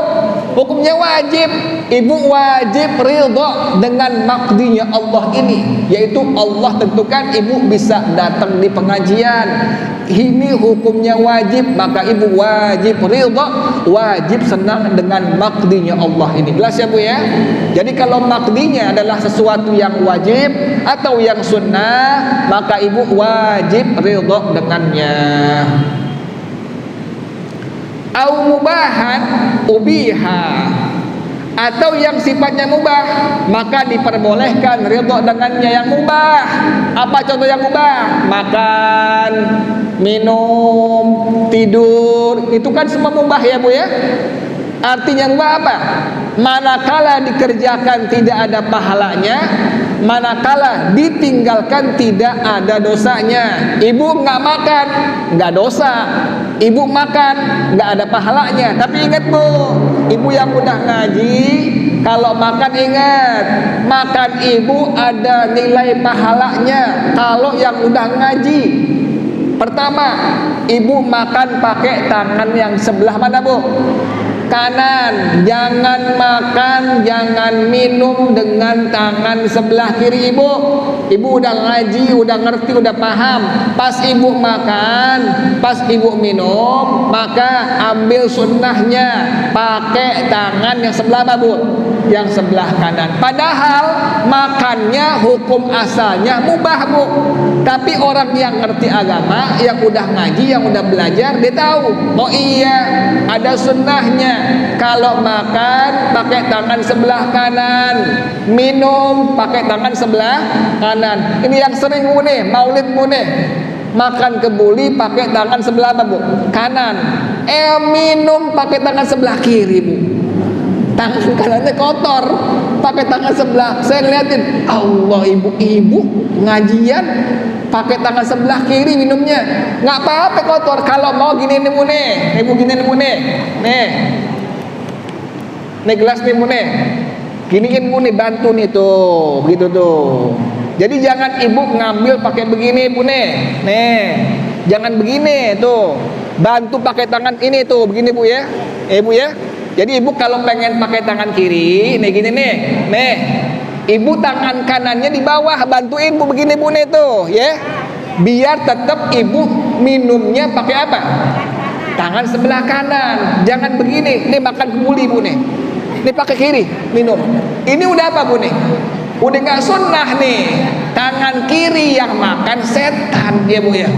Hukumnya wajib. Ibu wajib ridha dengan maqdinya Allah ini, yaitu Allah tentukan ibu bisa datang di pengajian. Ini hukumnya wajib, maka ibu wajib ridha, wajib senang dengan maqdinya Allah ini. Jelas ya Bu ya? Jadi kalau maqdinya adalah sesuatu yang wajib atau yang sunnah, maka ibu wajib ridha dengannya. Au mubahan ubiha, atau yang sifatnya mubah, maka diperbolehkan ridha dengannya yang mubah. Apa contoh yang mubah? Makan, minum, tidur, itu kan semua mubah ya Bu ya. Artinya mubah apa? Manakala dikerjakan tidak ada pahalanya, manakala ditinggalkan tidak ada dosanya. Ibu nggak makan, nggak dosa. Ibu makan, nggak ada pahalanya. Tapi ingat Bu, ibu yang udah ngaji, kalau makan ingat, makan ibu ada nilai pahalanya. Kalau yang udah ngaji, pertama, ibu makan pakai tangan yang sebelah mana Bu? Kanan. Jangan makan, jangan minum dengan tangan sebelah kiri ibu. Ibu udah ngaji, udah ngerti, udah paham. Pas ibu makan, pas ibu minum, maka ambil sunnahnya pakai tangan yang sebelah apa Bu? Yang sebelah kanan. Padahal makannya hukum asalnya mubah Bu. Tapi orang yang ngerti agama, yang udah ngaji, yang udah belajar, dia tahu, oh iya, ada sunnahnya. Kalau makan pakai tangan sebelah kanan, minum pakai tangan sebelah kanan. Ini yang sering Bu nih, maulid Bu nih, makan kebuli pakai tangan sebelah apa Bu? Kanan. Minum pakai tangan sebelah kiri Bu. Tangan kanannya kotor, pakai tangan sebelah. Saya ngeliatin, Allah, ibu-ibu ngajian pakai tangan sebelah kiri minumnya. Nggak apa-apa kotor. Kalau mau gini nih Bu nih, ibu gini nih Bu nih, nih gelas nih Bu nih, giniin Bu nih, bantu nih tuh, begitu tuh. Jadi jangan ibu ngambil pakai begini Bu nih, jangan begini tuh, bantu pakai tangan ini tuh, begini Bu ya, Bu ya. Jadi ibu kalau pengen pakai tangan kiri, nih gini nih, ibu tangan kanannya di bawah, bantuin Bu begini Bu nih tuh, ya. Biar tetap ibu minumnya pakai apa? Tangan sebelah kanan. Jangan begini, nih makan kebuli Bu nih. Nih pakai kiri minum. Ini udah apa Bu nih? Udah nggak sunnah nih. Tangan kiri yang makan setan ya Bu ya.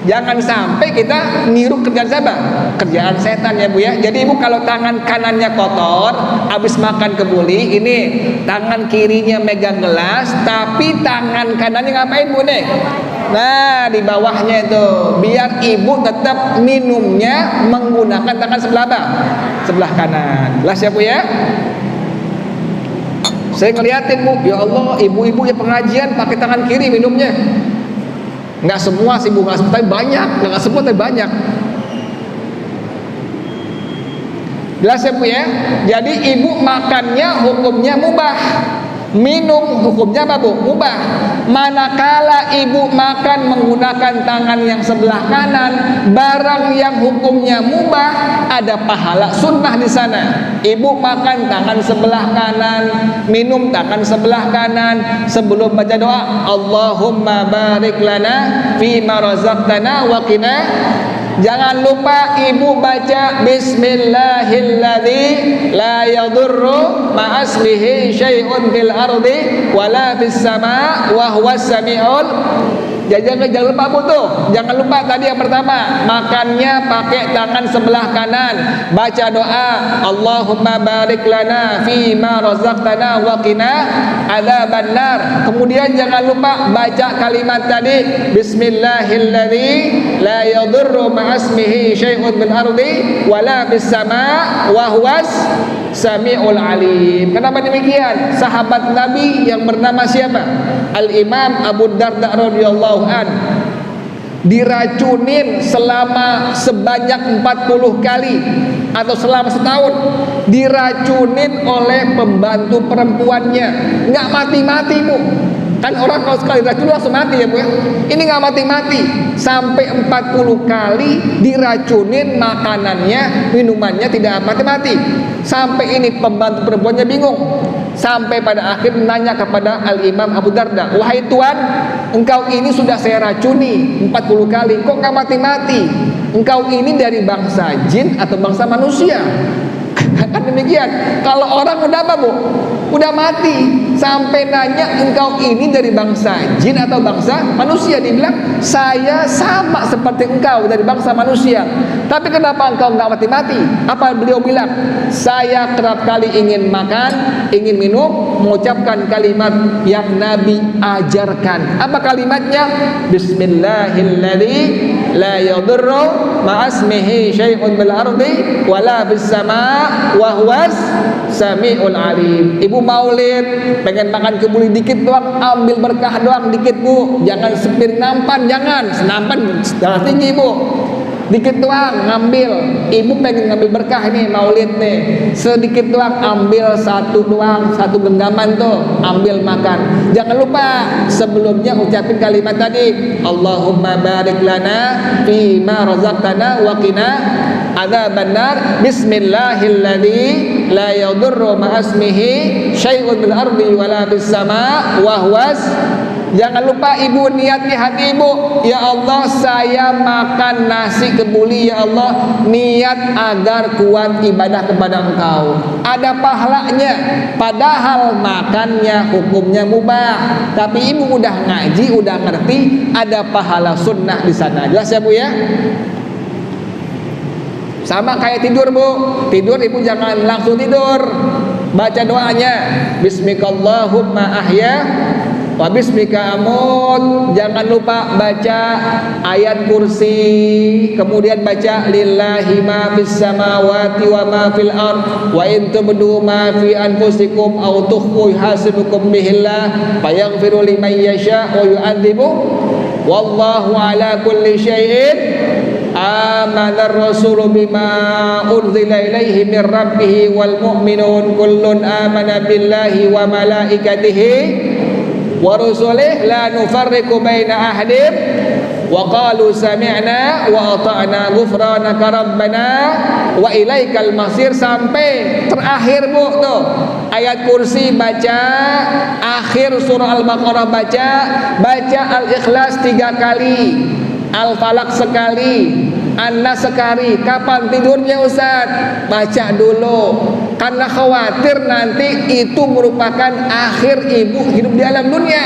Jangan sampai kita niru kerjaan siapa? Kerjaan setan ya Bu ya. Jadi ibu kalau tangan kanannya kotor, habis makan kebuli, ini tangan kirinya megang gelas, tapi tangan kanannya ngapain Bu nih? Nah, di bawahnya itu, biar ibu tetap minumnya menggunakan tangan sebelah apa? Sebelah kanan. Jelas ya Bu ya? Saya ngeliatin Bu, ya Allah, ibu-ibu ya pengajian pakai tangan kiri minumnya. Nggak semua sih Bu, nggak semua, tapi banyak. Nggak semua tapi banyak. Jelas ya Bu ya? Jadi ibu makannya hukumnya mubah, minum hukumnya apa Bu? Mubah. Manakala ibu makan menggunakan tangan yang sebelah kanan, barang yang hukumnya mubah, ada pahala sunnah di sana. Ibu makan tangan sebelah kanan, minum tangan sebelah kanan, sebelum baca doa, Allahumma barik lana fima razaqtana wa qina. Jangan lupa ibu baca Bismillahilladzi la yadurru ma'asmihi syai'un fil ardi wala fis sama' wa huwas sami'ul. Jangan lupa Bu tuh. Jangan lupa tadi yang pertama, makannya pakai tangan sebelah kanan, baca doa Allahumma barik lana fima razaqtana wa qina adzabannar. Kemudian jangan lupa baca kalimat tadi Bismillahilladzi la yadurru ma'asmihi syai'un bil ardi wala fis sama' wa huwas sami'ul alim. Kenapa demikian? Sahabat Nabi yang bernama siapa? Al-Imam Abu Darda radhiyallahu an diracunin selama sebanyak 40 kali atau selama setahun, diracunin oleh pembantu perempuannya. Nggak mati-mati Bu. Kan orang kalau sekali racun langsung mati ya Bu ya. Ini nggak mati-mati, sampai 40 kali diracunin makanannya, minumannya tidak mati-mati. Sampai ini pembantu perempuannya bingung. Sampai pada akhir nanya kepada Al-Imam Abu Darda, wahai Tuan, engkau ini sudah saya racuni 40 kali, kok nggak mati-mati? Engkau ini dari bangsa jin atau bangsa manusia? Kan demikian. Kalau orang udah apa Bu? Udah mati. Sampai nanya, engkau ini dari bangsa jin atau bangsa manusia? Dibilang, saya sama seperti engkau dari bangsa manusia. Tapi kenapa engkau nggak mati-mati? Apa beliau bilang? Saya kerap kali ingin makan, ingin minum, mengucapkan kalimat yang Nabi ajarkan. Apa kalimatnya? Bismillahilladzi la yadurru ma'asmihi syai'un bil ardi wala bis sama' wa huwas sami'ul alim. Ibu maulid pengen makan kebuli dikit doang, ambil berkah doang dikit Bu. Jangan sepiring nampan, jangan. Senampan darah tinggi Bu. Dikit doang ngambil. Ibu pengen ngambil berkah nih maulid nih, sedikit doang, ambil satu doang, satu genggaman tuh, ambil makan. Jangan lupa sebelumnya ucapin kalimat tadi, Allahumma barik lana fima razaqtana wa qina adzabannar. Bismillahilladzi la yadurru ma'asmihi syai'un bil ardi wala bis sama' wa huwas. Jangan lupa ibu niat di hati ibu, ya Allah saya makan nasi kebuli ya Allah, niat agar kuat ibadah kepada engkau. Ada pahalanya, padahal makannya hukumnya mubah. Tapi ibu udah ngaji, udah ngerti, ada pahala sunnah di sana. Jelas ya Bu ya? Sama kayak tidur Bu. Tidur ibu jangan langsung tidur. Baca doanya, Bismikallahumma ahya wa bismika amut. Jangan lupa baca ayat kursi, kemudian baca lillahi ma fis samawati wa ma fil ard wa in tubdu ma fi anfusikum aw tukhfu hasibukum bihillah fayaghfiru liman yasha wa yu'adzibu wallahu ala kulli syai'in amana ar-rasulu bima unzila ilaihi min rabbih wal mu'minun kullun amana billahi wa malaikatihi wa rusulih la nufarriqu baina ahadin wa qalu sami'na wa ata'na ghufranaka rabbana wa ilaikal masir. Sampai terakhir Bu tuh ayat kursi baca, akhir surah Al-Baqarah baca Al-Ikhlas 3 kali, Al-Falaq sekali, An-Nas sekali. Kapan tidurnya Ustaz? Baca dulu, karena khawatir nanti itu merupakan akhir ibu hidup di alam dunia.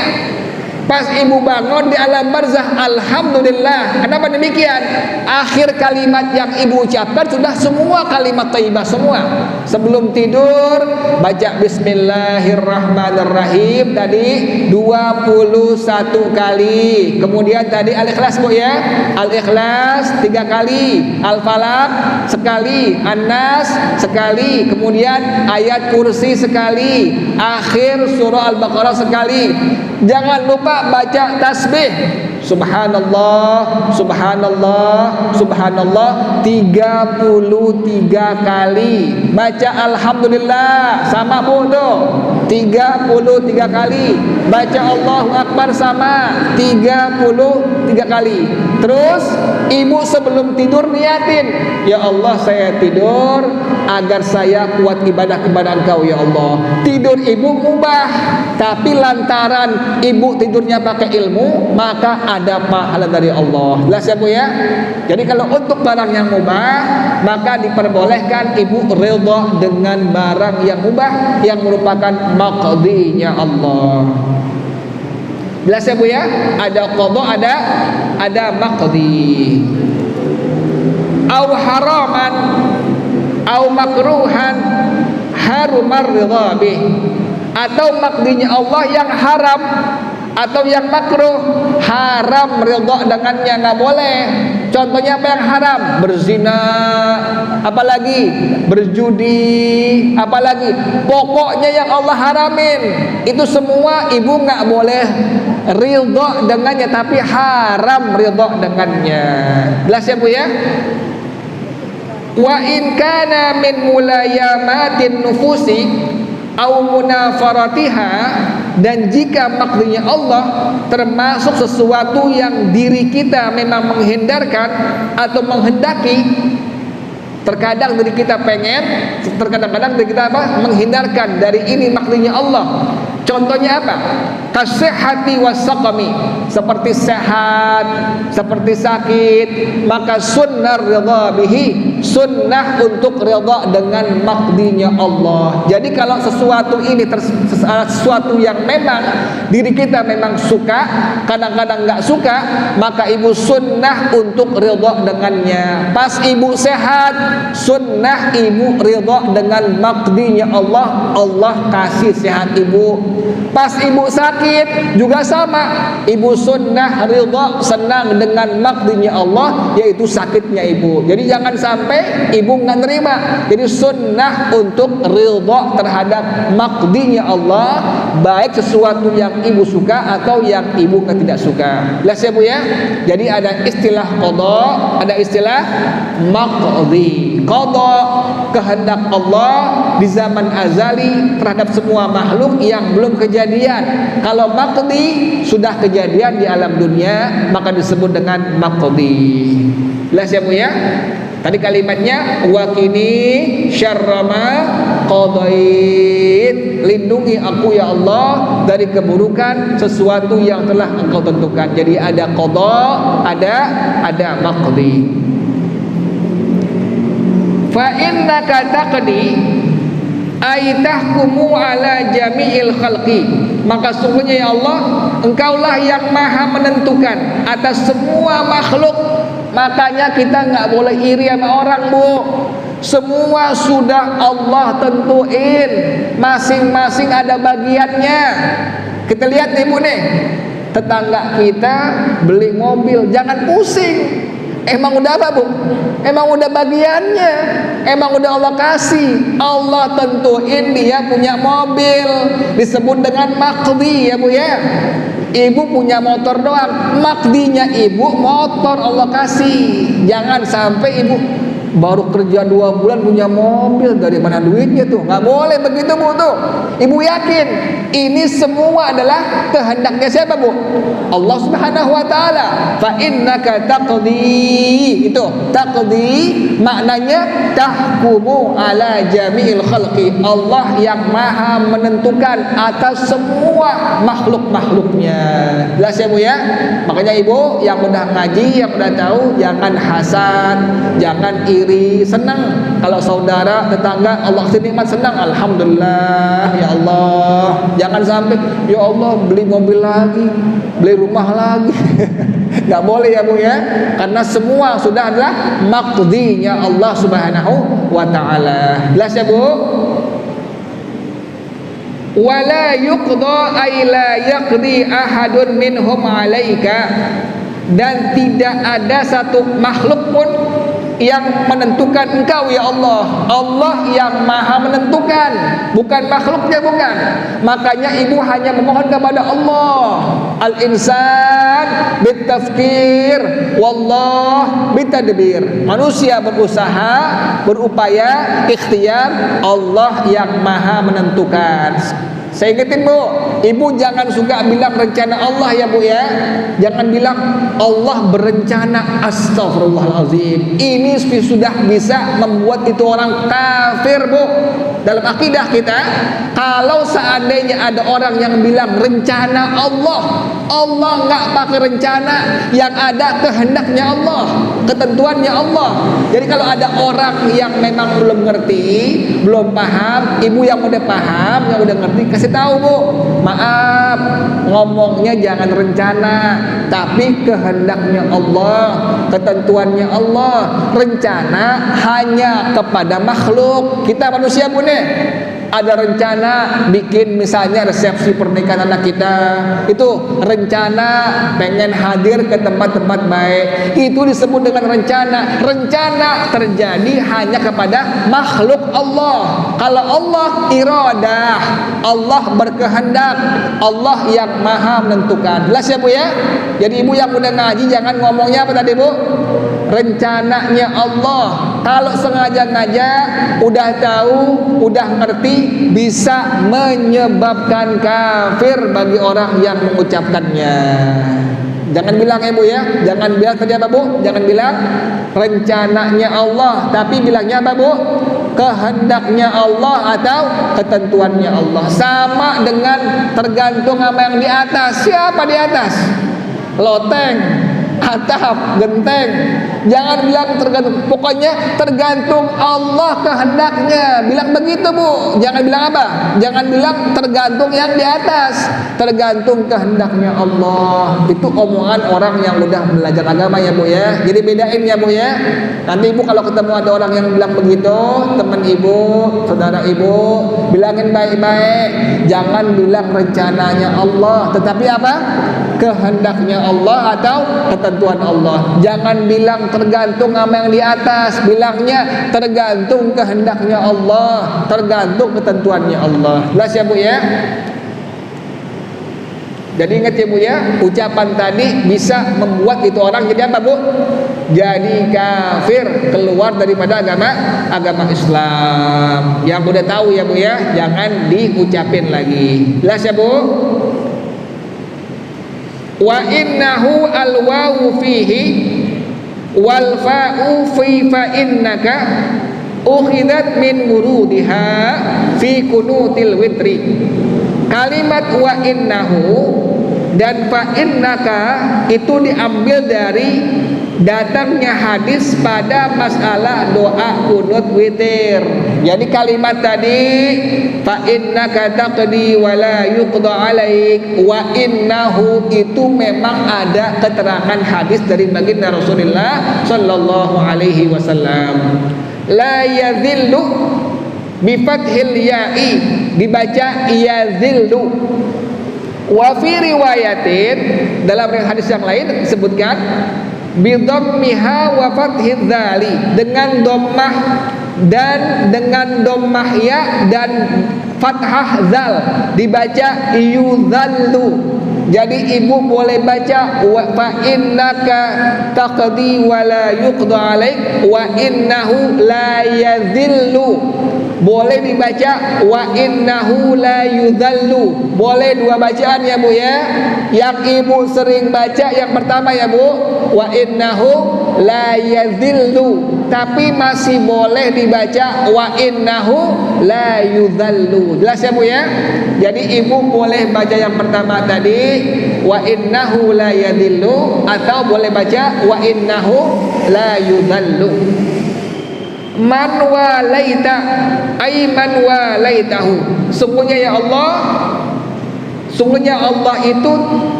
Pas ibu bangun di alam barzah, alhamdulillah. Kenapa demikian? Akhir kalimat yang ibu ucapkan sudah semua kalimat thayyibah semua. Sebelum tidur baca bismillahirrahmanirrahim tadi 21 kali. Kemudian tadi Al-Ikhlas Bu ya. Al-Ikhlas 3 kali, Al-Falaq sekali, An-Nas sekali, kemudian ayat kursi sekali, akhir surah Al-Baqarah sekali. Jangan lupa baca tasbih subhanallah, subhanallah, subhanallah 33 kali. Baca alhamdulillah sama Bu tuh 33 kali. Baca Allahu Akbar sama 33 kali. Terus ibu sebelum tidur niatin, ya Allah saya tidur agar saya kuat ibadah kepada Engkau ya Allah. Tidur ibu mubah, tapi lantaran ibu tidurnya pakai ilmu, maka ada pahala dari Allah. Jelas ya Bu ya? Jadi kalau untuk barang yang mubah, maka diperbolehkan ibu ridha dengan barang yang mubah yang merupakan maqdinya Allah. Jelas ya Bu ya? Ada qadha, ada maqdi. Au haraman au makruhan harumar ridha bih. Atau maqdinya Allah yang haram atau yang makruh, haram ridha dengannya, nggak boleh. Contohnya apa yang haram? Berzina, apalagi berjudi, apalagi pokoknya yang Allah haramin itu semua ibu nggak boleh ridha dengannya, tapi haram ridha dengannya. Jelas ya Bu ya? Wa in kana min mulayamatin nufusi au munafaratiha, dan jika makdinya Allah termasuk sesuatu yang diri kita memang menghindarkan atau menghendaki, terkadang diri kita pengen, terkadang-kadang diri kita apa? Menghindarkan dari ini makdinya Allah. Contohnya apa? Kasihati wasaqami, seperti sehat, seperti sakit, maka sunnah ridha bihi, sunnah untuk ridha dengan makdinya Allah. Jadi kalau sesuatu ini sesuatu yang memang diri kita memang suka, kadang-kadang nggak suka, maka ibu sunnah untuk ridha dengannya. Pas ibu sehat, sunnah ibu ridha dengan makdinya Allah. Allah kasih sehat ibu. Pas ibu sakit juga sama, ibu sunnah ridha senang dengan makdinya Allah, yaitu sakitnya ibu. Jadi jangan sampai ibu nggak nerima. Jadi sunnah untuk ridha terhadap makdinya Allah, baik sesuatu yang ibu suka atau yang ibu tidak suka. Jelas ya Bu ya? Jadi ada istilah qadha, ada istilah maqdi. Qadha kehendak Allah di zaman azali terhadap semua makhluk yang belum kejadian. Kalau maqdi sudah kejadian di alam dunia, maka disebut dengan maqdi. Jelas ya Bu ya? Tadi kalimatnya waqini syarrama qadait, lindungi aku ya Allah dari keburukan sesuatu yang telah Engkau tentukan. Jadi ada qadha, ada maqdi. Fa innaka taqdi ay tahkumu ala jami'il khalqi, maka sungguhnya ya Allah Engkaulah yang maha menentukan atas semua makhluk. Makanya kita nggak boleh iri sama orang Bu. Semua sudah Allah tentuin, masing-masing ada bagiannya. Kita lihat nih Bu nih, tetangga kita beli mobil, jangan pusing. Emang udah apa Bu? Emang udah bagiannya, emang udah Allah kasih. Allah tentuin dia punya mobil, disebut dengan maqdi ya Bu ya. Ibu punya motor doang, makdinya ibu motor Allah kasih. Jangan sampai ibu baru kerja 2 bulan punya mobil, dari mana duitnya tuh? Nggak boleh begitu Bu tuh. Ibu yakin ini semua adalah kehendaknya siapa Bu? Allah Subhanahu wa taala. Fa innaka taqdi, itu taqdi maknanya tahkumu ala jami'il khalqi. Allah yang maha menentukan atas semua makhluk-makhluknya. Jelas ya Bu ya? Makanya ibu yang udah ngaji, yang udah tahu, jangan hasad, jangan iri, iri, senang kalau saudara, tetangga Allah kasih nikmat, senang, alhamdulillah ya Allah. Jangan sampai ya Allah beli mobil lagi, beli rumah lagi. Nggak boleh ya Bu ya, karena semua sudah adalah maqdinya Allah Subhanahu wa ta'ala. Jelas ya Bu? Wala yuqda ay la yaqdi ahadun minhum alaika, dan tidak ada satu makhluk pun yang menentukan engkau ya Allah. Allah yang maha menentukan, bukan makhluknya, bukan. Makanya ibu hanya memohon kepada Allah. Al-insan bitafkir, wallah bitadbir. Manusia berusaha, berupaya, ikhtiar, Allah yang maha menentukan. Saya ingetin Bu, ibu jangan suka bilang rencana Allah ya Bu ya. Jangan bilang Allah berencana, astagfirullahalazim. Ini sudah bisa membuat itu orang kafir Bu. Dalam akidah kita, kalau seandainya ada orang yang bilang rencana Allah, Allah nggak pakai rencana, yang ada kehendaknya Allah, ketentuannya Allah. Jadi kalau ada orang yang memang belum ngerti, belum paham, ibu yang udah paham, yang udah ngerti, kasih tahu Bu, maaf, ngomongnya jangan rencana, tapi kehendaknya Allah, ketentuannya Allah. Rencana hanya kepada makhluk. Kita manusia Bu nih, ada rencana bikin misalnya resepsi pernikahan anak kita, itu rencana pengen hadir ke tempat-tempat baik, itu disebut dengan rencana. Rencana terjadi hanya kepada makhluk Allah. Kalau Allah iradah, Allah berkehendak, Allah yang maha menentukan. Jelas ya Bu ya? Jadi ibu yang udah ngaji jangan ngomongnya apa tadi Bu? Rencananya Allah. Kalau sengaja ngajak, udah tahu, udah ngerti, bisa menyebabkan kafir bagi orang yang mengucapkannya. Jangan bilang ya Bu ya, jangan bilang tadi apa Bu? Jangan bilang rencananya Allah, tapi bilangnya apa Bu? Kehendaknya Allah atau ketentuannya Allah. Sama dengan tergantung sama yang di atas. Siapa di atas? Loteng, atap, genteng. Jangan bilang tergantung, pokoknya tergantung Allah kehendaknya. Bilang begitu Bu. Jangan bilang apa? Jangan bilang tergantung yang di atas, tergantung kehendaknya Allah. Itu omongan orang yang udah belajar agama ya Bu ya. Jadi bedain ya Bu ya. Nanti ibu kalau ketemu ada orang yang bilang begitu, teman ibu, saudara ibu, bilangin baik-baik. Jangan bilang rencananya Allah, tetapi apa? Kehendaknya Allah atau ketentuan Allah. Jangan bilang tergantung sama yang di atas, bilangnya tergantung kehendaknya Allah, tergantung ketentuannya Allah. Jelas ya Bu ya? Jadi ingat ya Bu ya, ucapan tadi bisa membuat itu orang jadi apa Bu? Jadi kafir, keluar daripada agama Islam. Yang udah tahu ya Bu ya, jangan diucapin lagi. Jelas ya Bu? Wa innahu alwawu fihi wal fa'u fi fa innaka ukhidat min wurudiha fi kunutil witri. Kalimat wa innahu dan fa innaka itu diambil dari datangnya hadis pada masalah doa kunut witir. Jadi kalimat tadi fa innaka taqdi wa la yuqda alaik, wa innahu itu memang ada keterangan hadis dari baginda Rasulullah sallallahu alaihi wasallam. La yadhillu bi fathil ya'i, dibaca yazillu. Wa fi riwayatin, dalam hadis yang lain disebutkan bidhammiha wa fathidz dzali, dengan dhammah dan dengan dhammah ya dan fathah zal, dibaca yuzallu. Jadi ibu boleh baca wa fa innaka taqdi wa la yuqda alaik wa innahu la yadhillu. Boleh dibaca wa innahu la yudhallu. Boleh dua bacaan ya Bu ya. Yang ibu sering baca yang pertama ya Bu, wa innahu la yadhillu. Tapi masih boleh dibaca wa innahu la yudhallu. Jelas ya Bu ya. Jadi ibu boleh baca yang pertama tadi wa innahu la yadhillu, atau boleh baca wa innahu la yudhallu. Man walaita ay man walaitahu. Sungguhnya ya Allah, sungguhnya Allah itu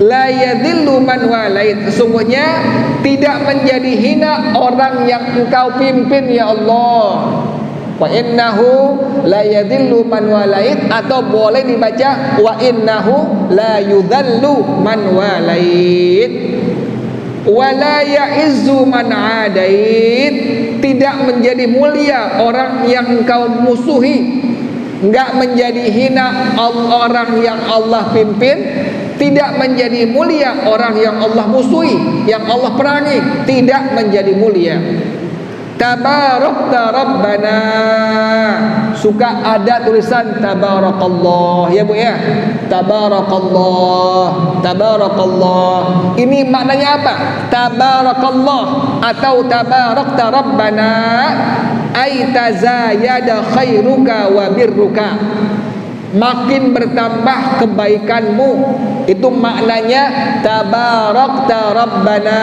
la yadhillu man walait. Sungguhnya tidak menjadi hina orang yang engkau pimpin ya Allah. Wa innahu la yadhillu man walait, atau boleh dibaca wa innahu la yudhallu man walait. Wa la ya'izzu man adait. Tidak menjadi mulia orang yang engkau musuhi, enggak menjadi hina orang yang Allah pimpin, tidak menjadi mulia orang yang Allah musuhi, yang Allah perangi, tidak menjadi mulia. Tabarakta Rabbana. Suka ada tulisan tabarakallah ya Bu ya. Tabarakallah, tabarakallah. Ini maknanya apa? Tabarakallah atau tabarakta Rabbana ay tazayada khairuka wa birruka. Makin bertambah kebaikanmu. Itu maknanya tabarakta Rabbana.